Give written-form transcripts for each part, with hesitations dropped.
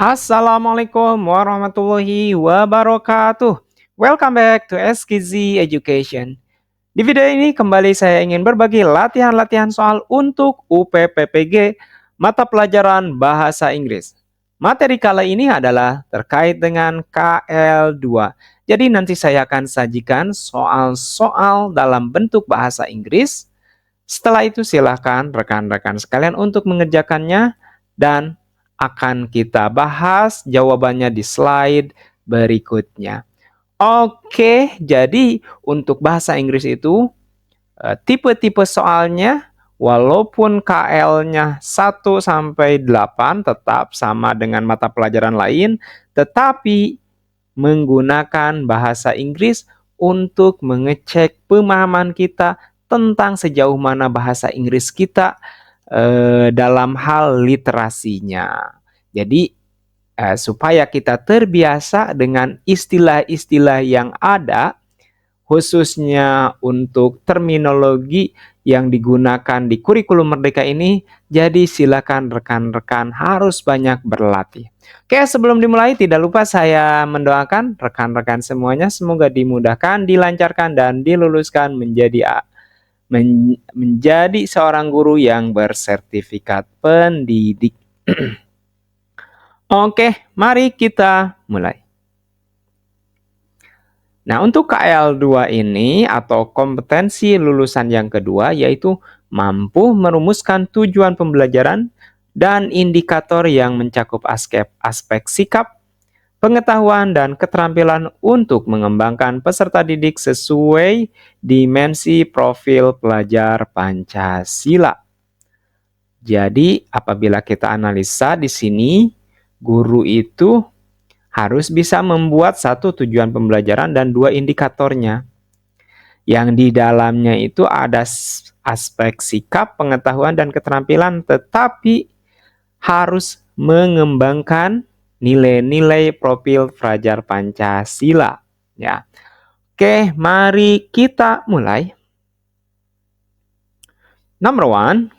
Assalamualaikum warahmatullahi wabarakatuh. Welcome back to SKZ Education. Di video ini kembali saya ingin berbagi latihan-latihan soal untuk UPPPG mata pelajaran Bahasa Inggris. Materi kali ini adalah terkait dengan KL2. Jadi nanti saya akan sajikan soal-soal dalam bentuk bahasa Inggris. Setelah itu silakan rekan-rekan sekalian untuk mengerjakannya dan akan kita bahas jawabannya di slide berikutnya. Oke, jadi untuk bahasa Inggris itu tipe-tipe soalnya walaupun KL-nya 1 sampai 8 tetap sama dengan mata pelajaran lain, tetapi menggunakan bahasa Inggris untuk mengecek pemahaman kita tentang sejauh mana bahasa Inggris kita dalam hal literasinya. Jadi supaya kita terbiasa dengan istilah-istilah yang ada, khususnya untuk terminologi yang digunakan di kurikulum Merdeka ini, jadi silakan rekan-rekan harus banyak berlatih. Oke, sebelum dimulai tidak lupa saya mendoakan rekan-rekan semuanya semoga dimudahkan, dilancarkan, dan diluluskan menjadi seorang guru yang bersertifikat pendidik. Oke, mari kita mulai. Nah, untuk KL2 ini atau kompetensi lulusan yang kedua yaitu mampu merumuskan tujuan pembelajaran dan indikator yang mencakup aspek sikap, pengetahuan, dan keterampilan untuk mengembangkan peserta didik sesuai dimensi profil pelajar Pancasila. Jadi, apabila kita analisa di sini, guru itu harus bisa membuat satu tujuan pembelajaran dan dua indikatornya. Yang di dalamnya itu ada aspek sikap, pengetahuan, dan keterampilan, tetapi harus mengembangkan nilai-nilai profil pelajar Pancasila. Ya. Oke, mari kita mulai. Number one,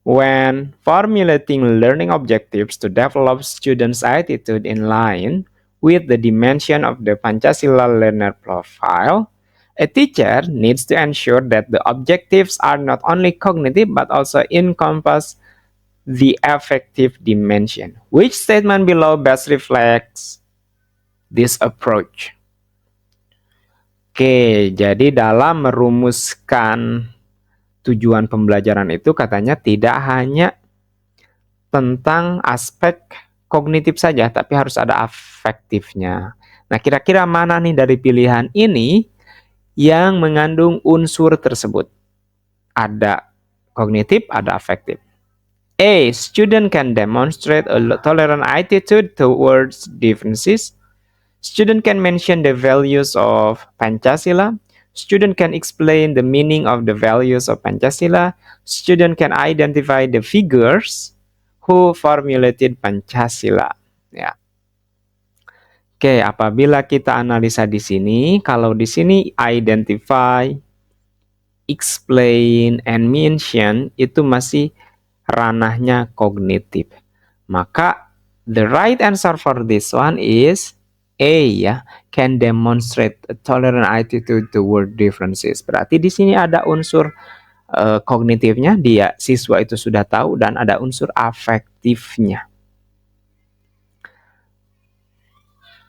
when formulating learning objectives to develop students' attitude in line with the dimension of the Pancasila learner profile, a teacher needs to ensure that the objectives are not only cognitive but also encompass the affective dimension. Which statement below best reflects this approach? Oke, jadi dalam merumuskan tujuan pembelajaran itu katanya tidak hanya tentang aspek kognitif saja, tapi harus ada afektifnya. Nah, kira-kira mana nih dari pilihan ini yang mengandung unsur tersebut? Ada kognitif, ada afektif. A. Student can demonstrate a tolerant attitude towards differences. Student can mention the values of Pancasila. Student can explain the meaning of the values of Pancasila. Student can identify the figures who formulated Pancasila. Ya. Oke, apabila kita analisa di sini, kalau di sini identify, explain, and mention itu masih ranahnya kognitif. Maka the right answer for this one is A ya, can demonstrate a tolerant attitude toward differences. Berarti di sini ada unsur kognitifnya, dia siswa itu sudah tahu, dan ada unsur afektifnya.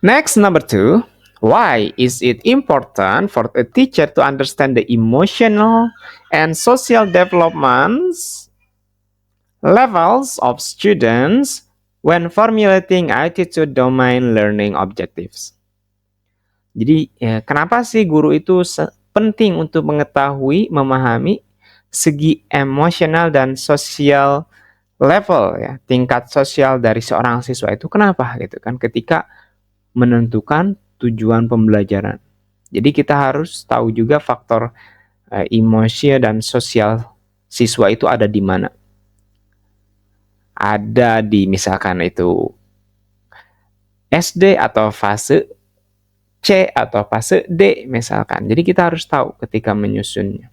Next, number two, why is it important for a teacher to understand the emotional and social developments levels of students when formulating attitude domain learning objectives? Jadi, kenapa sih guru itu penting untuk mengetahui, memahami segi emosional dan sosial level ya, tingkat sosial dari seorang siswa itu kenapa gitu kan ketika menentukan tujuan pembelajaran. Jadi kita harus tahu juga faktor emosi dan sosial siswa itu ada di mana. Ada di misalkan itu SD atau fase C atau fase D misalkan. Jadi kita harus tahu ketika menyusunnya.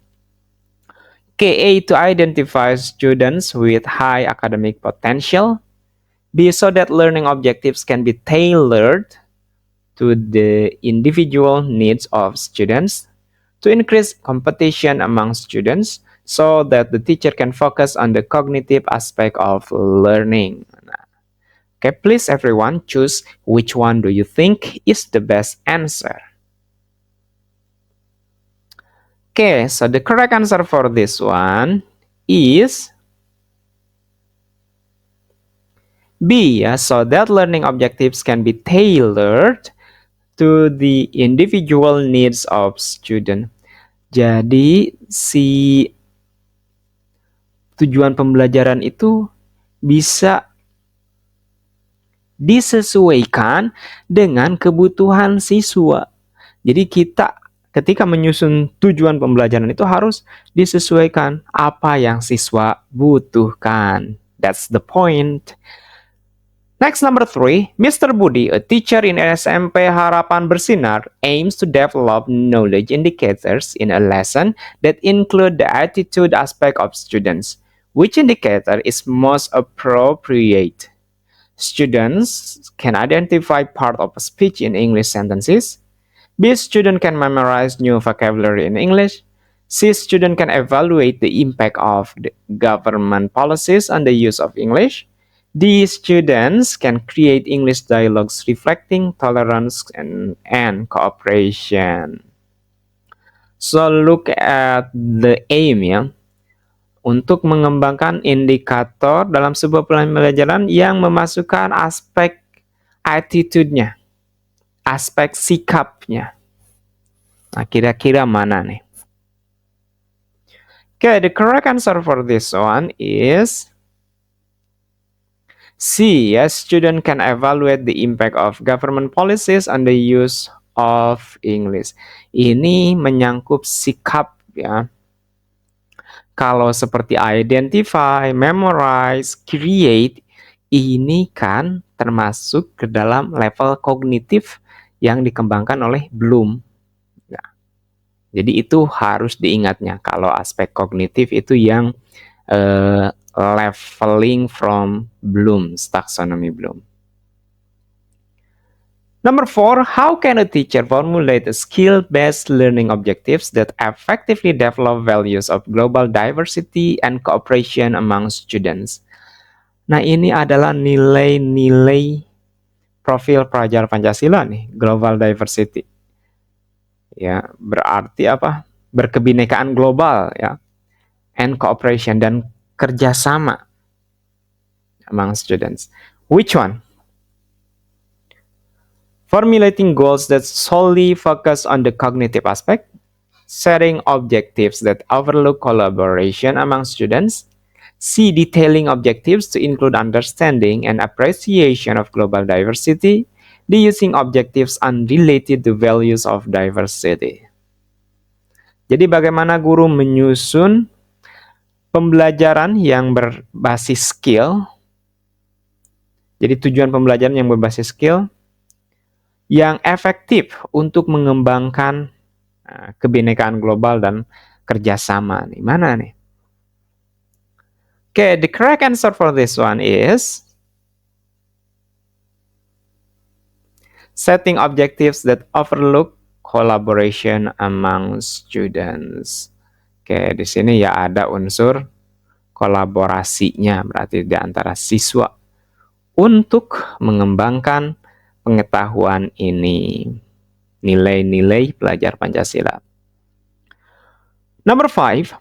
KA to identify students with high academic potential. B, so that learning objectives can be tailored to the individual needs of students, to increase competition among students so that the teacher can focus on the cognitive aspect of learning. Okay, please everyone choose which one do you think is the best answer. Okay, so the correct answer for this one is B, ya, so that learning objectives can be tailored to the individual needs of student. Jadi si tujuan pembelajaran itu bisa disesuaikan dengan kebutuhan siswa. Jadi kita ketika menyusun tujuan pembelajaran itu harus disesuaikan apa yang siswa butuhkan. That's the point. Next, number 3, Mr. Budi, a teacher in SMP Harapan Bersinar, aims to develop knowledge indicators in a lesson that include the attitude aspect of students. Which indicator is most appropriate? Students can identify part of a speech in English sentences. B, student can memorize new vocabulary in English. C, student can evaluate the impact of the government policies on the use of English. D, students can create English dialogues reflecting tolerance and cooperation. So look at the aim, ya. Untuk mengembangkan indikator dalam sebuah pembelajaran yang memasukkan aspek attitude-nya, aspek sikapnya. Nah, kira-kira mana nih? Okay, the correct answer for this one is C, yes, student can evaluate the impact of government policies on the use of English. Ini menyangkut sikap, ya. Kalau seperti identify, memorize, create, ini kan termasuk ke dalam level kognitif yang dikembangkan oleh Bloom. Nah, jadi itu harus diingatnya kalau aspek kognitif itu yang leveling from Bloom's taxonomy Bloom. Number 4, how can a teacher formulate skill-based learning objectives that effectively develop values of global diversity and cooperation among students? Nah, ini adalah nilai-nilai profil pelajar Pancasila nih, global diversity. Ya, berarti apa? Berkebinekaan global, ya. And cooperation, dan kerjasama among students. Which one? Formulating goals that solely focus on the cognitive aspect, setting objectives that overlook collaboration among students, C, detailing objectives to include understanding and appreciation of global diversity, D, using objectives unrelated to values of diversity. Jadi bagaimana guru menyusun pembelajaran yang berbasis skill. Jadi tujuan pembelajaran yang berbasis skill yang efektif untuk mengembangkan kebinekaan global dan kerjasama. Nih, mana nih? Okay, the correct answer for this one is setting objectives that overlook collaboration among students. Oke, di sini ya ada unsur kolaborasinya, berarti di antara siswa untuk mengembangkan pengetahuan ini, nilai-nilai pelajar Pancasila. Number 5,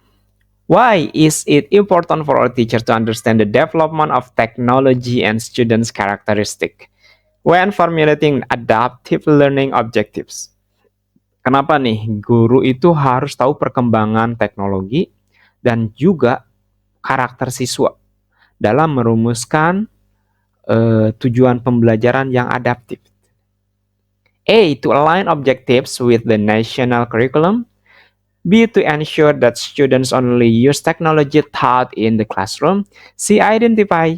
why is it important for our teacher to understand the development of technology and students' characteristic when formulating adaptive learning objectives? Kenapa nih guru itu harus tahu perkembangan teknologi dan juga karakter siswa dalam merumuskan tujuan pembelajaran yang adaptif? A, to align objectives with the national curriculum. B, to ensure that students only use technology taught in the classroom. C, identify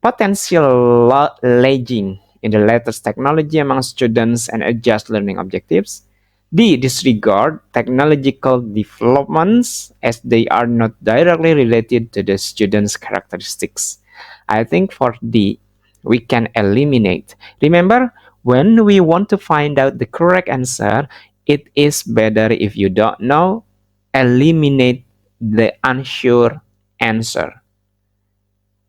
potential lagging in the latest technology among students and adjust learning objectives. D, disregard technological developments as they are not directly related to the students' characteristics. I think for D, We can eliminate. Remember, when we want to find out the correct answer, it is better if you don't know, eliminate the unsure answer.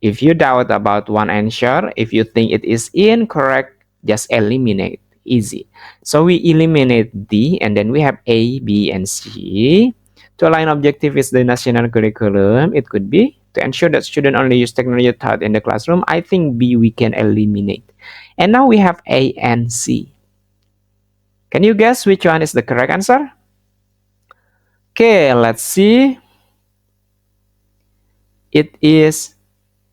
If you doubt about one answer, if you think it is incorrect, just eliminate. Easy. So we eliminate D, and then we have A, B, and C. To align objective with the national curriculum, it could be to ensure that students only use technology taught in the classroom. I think B we can eliminate. And now we have A and C. Can you guess which one is the correct answer? Okay, let's see. It is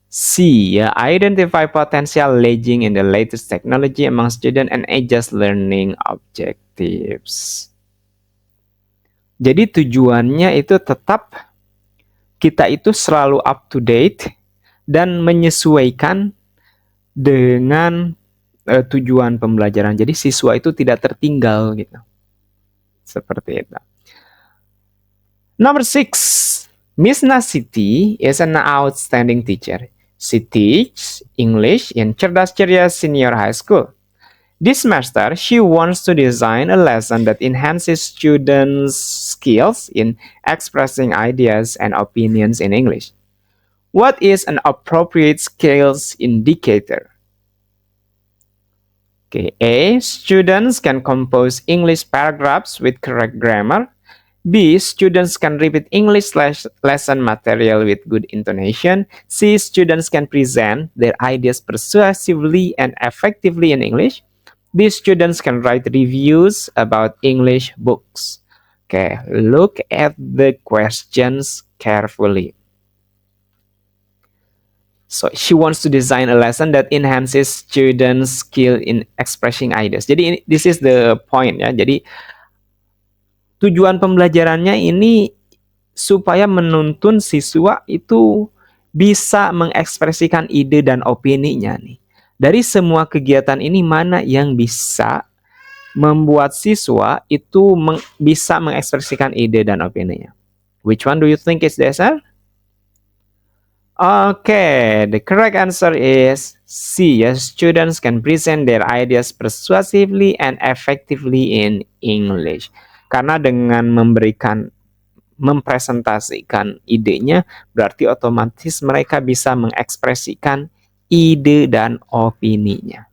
C, ya, identify potential lagging in the latest technology among students and adjust learning objectives. Jadi tujuannya itu tetap kita itu selalu up to date dan menyesuaikan dengan tujuan pembelajaran. Jadi siswa itu tidak tertinggal gitu. Seperti itu. Number 6. Miss Nasiti is an outstanding teacher. She teaches English in Cerdas Ceria Senior High School. This semester, she wants to design a lesson that enhances students' skills in expressing ideas and opinions in English. What is an appropriate skills indicator? Okay, A. Students can compose English paragraphs with correct grammar. B. Students can repeat English lesson material with good intonation. C. Students can present their ideas persuasively and effectively in English. D. Students can write reviews about English books. Okay, look at the questions carefully. So, she wants to design a lesson that enhances students' skill in expressing ideas. Jadi, this is the point ya. Jadi, tujuan pembelajarannya ini supaya menuntun siswa itu bisa mengekspresikan ide dan opininya nih. Dari semua kegiatan ini mana yang bisa membuat siswa itu bisa mengekspresikan ide dan opininya? Which one do you think is the answer? Okay, the correct answer is C. Yes, students can present their ideas persuasively and effectively in English. Karena dengan mempresentasikan idenya, berarti otomatis mereka bisa mengekspresikan ide dan opininya.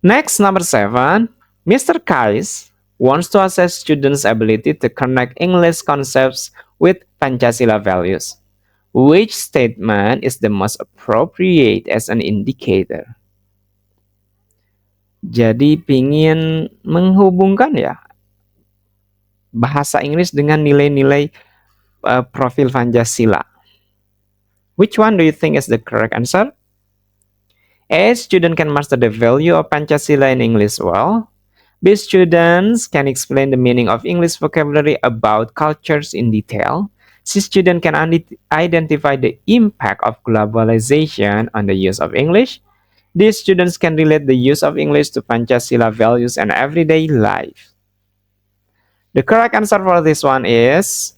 Next, number 7. Mr. Kais wants to assess students' ability to connect English concepts with Pancasila values. Which statement is the most appropriate as an indicator? Jadi pingin menghubungkan ya bahasa Inggris dengan nilai-nilai profil Pancasila. Which one do you think is the correct answer? A. Student can master the value of Pancasila in English well. B. Students can explain the meaning of English vocabulary about cultures in detail. C. Student can identify the impact of globalization on the use of English. These students can relate the use of English to Pancasila values and everyday life. The correct answer for this one is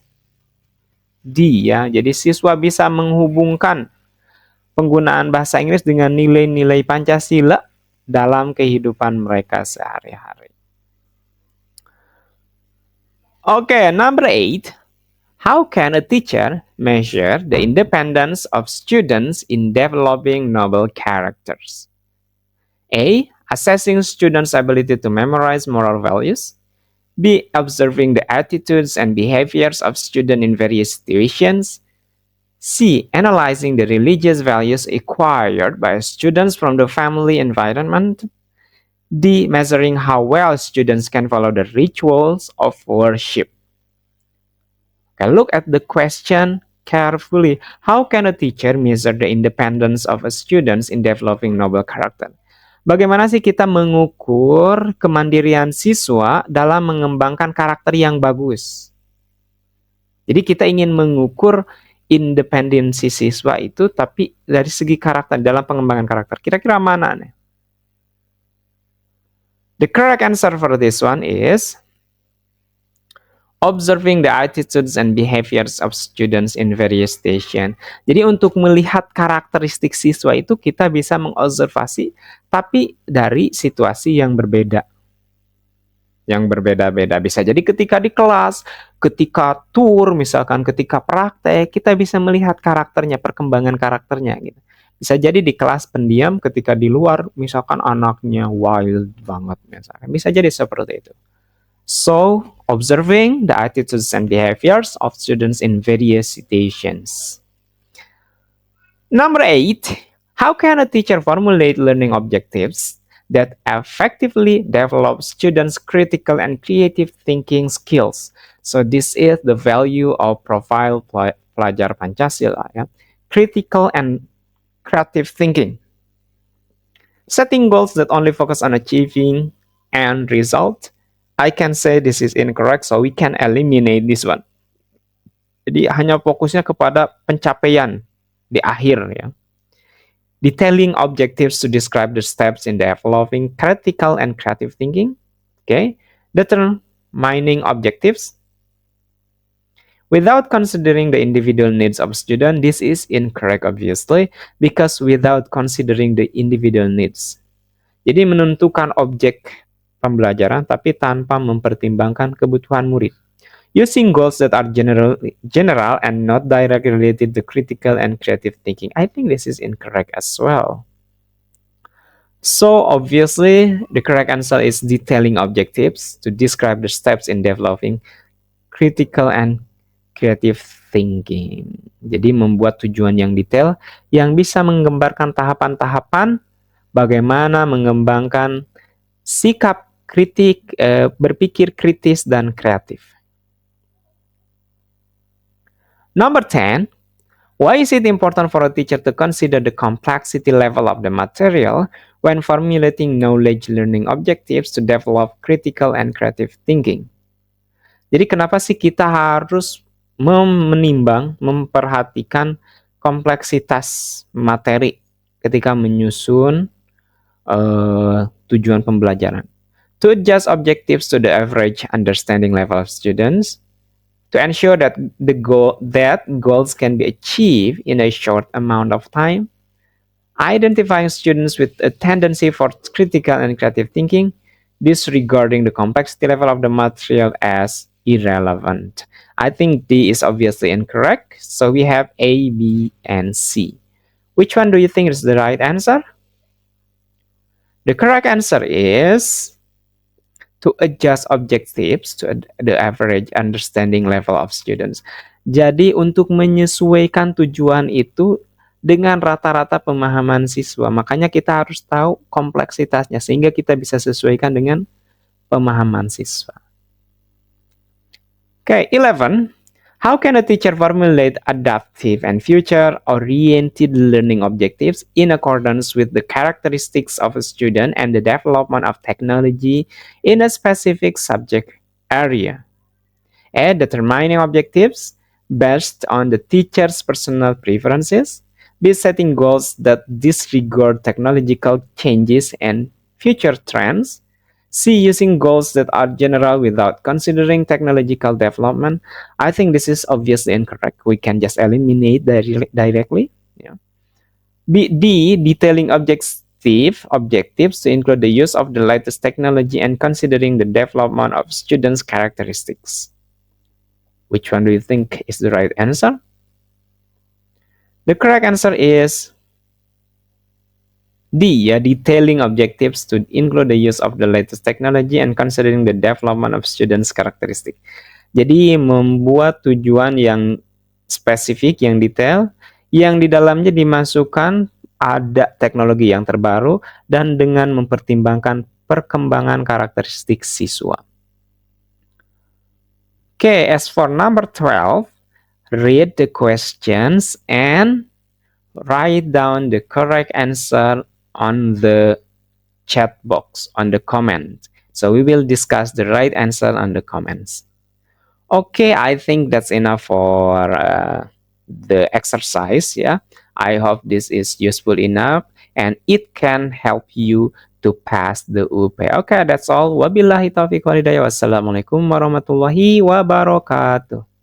D ya. Jadi siswa bisa menghubungkan penggunaan bahasa Inggris dengan nilai-nilai Pancasila dalam kehidupan mereka sehari-hari. Okay, number 8. How can a teacher measure the independence of students in developing noble characters? A. Assessing students' ability to memorize moral values. B. Observing the attitudes and behaviors of students in various situations. C. Analyzing the religious values acquired by students from the family environment. D. Measuring how well students can follow the rituals of worship. Okay, look at the question carefully. How can a teacher measure the independence of a students in developing noble character? Bagaimana sih kita mengukur kemandirian siswa dalam mengembangkan karakter yang bagus? Jadi kita ingin mengukur independensi siswa itu tapi dari segi karakter, dalam pengembangan karakter. Kira-kira mana nih? The correct answer for this one is observing the attitudes and behaviors of students in various station. Jadi untuk melihat karakteristik siswa itu kita bisa mengobservasi tapi dari situasi yang berbeda. Yang berbeda-beda. Bisa jadi ketika di kelas, ketika tour, misalkan ketika praktek, kita bisa melihat karakternya, perkembangan karakternya gitu. Bisa jadi di kelas pendiam, ketika di luar, misalkan anaknya wild banget, misalkan. Bisa jadi seperti itu. So, observing the attitudes and behaviors of students in various situations. Number 8, how can a teacher formulate learning objectives that effectively develop students' critical and creative thinking skills? So this is the value of profile pelajar Pancasila, ya. Critical and creative thinking. Setting goals that only focus on achieving end result, I can say this is incorrect, so we can eliminate this one. Jadi hanya fokusnya kepada pencapaian di akhir, ya. Detailing objectives to describe the steps in developing critical and creative thinking. Okay. Determining objectives. Without considering the individual needs of student, this is incorrect obviously, because without considering the individual needs. Jadi menentukan objek pembelajaran tapi tanpa mempertimbangkan kebutuhan murid. Using goals that are general and not directly related to critical and creative thinking. I think this is incorrect as well. So obviously, the correct answer is detailing objectives to describe the steps in developing critical and creative thinking. Jadi membuat tujuan yang detail yang bisa menggambarkan tahapan-tahapan bagaimana mengembangkan sikap kritik, berpikir kritis dan kreatif. Number 10, why is it important for a teacher to consider the complexity level of the material when formulating knowledge learning objectives to develop critical and creative thinking? Jadi kenapa sih kita harus menimbang, memperhatikan kompleksitas materi ketika menyusun tujuan pembelajaran? To adjust objectives to the average understanding level of students, to ensure that goals can be achieved in a short amount of time, identifying students with a tendency for critical and creative thinking, disregarding the complexity level of the material as irrelevant. I think D is obviously incorrect, so we have A, B, and C. Which one do you think is the right answer? The correct answer is to adjust objectives to the average understanding level of students. Jadi untuk menyesuaikan tujuan itu dengan rata-rata pemahaman siswa. Makanya kita harus tahu kompleksitasnya sehingga kita bisa sesuaikan dengan pemahaman siswa. Okay, 11. How can a teacher formulate adaptive and future-oriented learning objectives in accordance with the characteristics of a student and the development of technology in a specific subject area? A. Determining objectives based on the teacher's personal preferences. B. Setting goals that disregard technological changes and future trends. C. Using goals that are general without considering technological development. I think this is obviously incorrect. We can just eliminate directly. Yeah. D. Detailing objectives to include the use of the latest technology and considering the development of students' characteristics. Which one do you think is the right answer? The correct answer is D, ya, detailing objectives to include the use of the latest technology and considering the development of students' characteristic. Jadi membuat tujuan yang spesifik, yang detail, yang di dalamnya dimasukkan ada teknologi yang terbaru dan dengan mempertimbangkan perkembangan karakteristik siswa. Okay, as for number 12, read the questions and write down the correct answer on the chat box, on the comment. So we will discuss the right answer on the comments. Okay, I think that's enough for the exercise. Yeah, I hope this is useful enough and it can help you to pass the UP. Okay, that's all. Wabillahi taufiq walhidayah. Wassalamualaikum warahmatullahi wabarakatuh.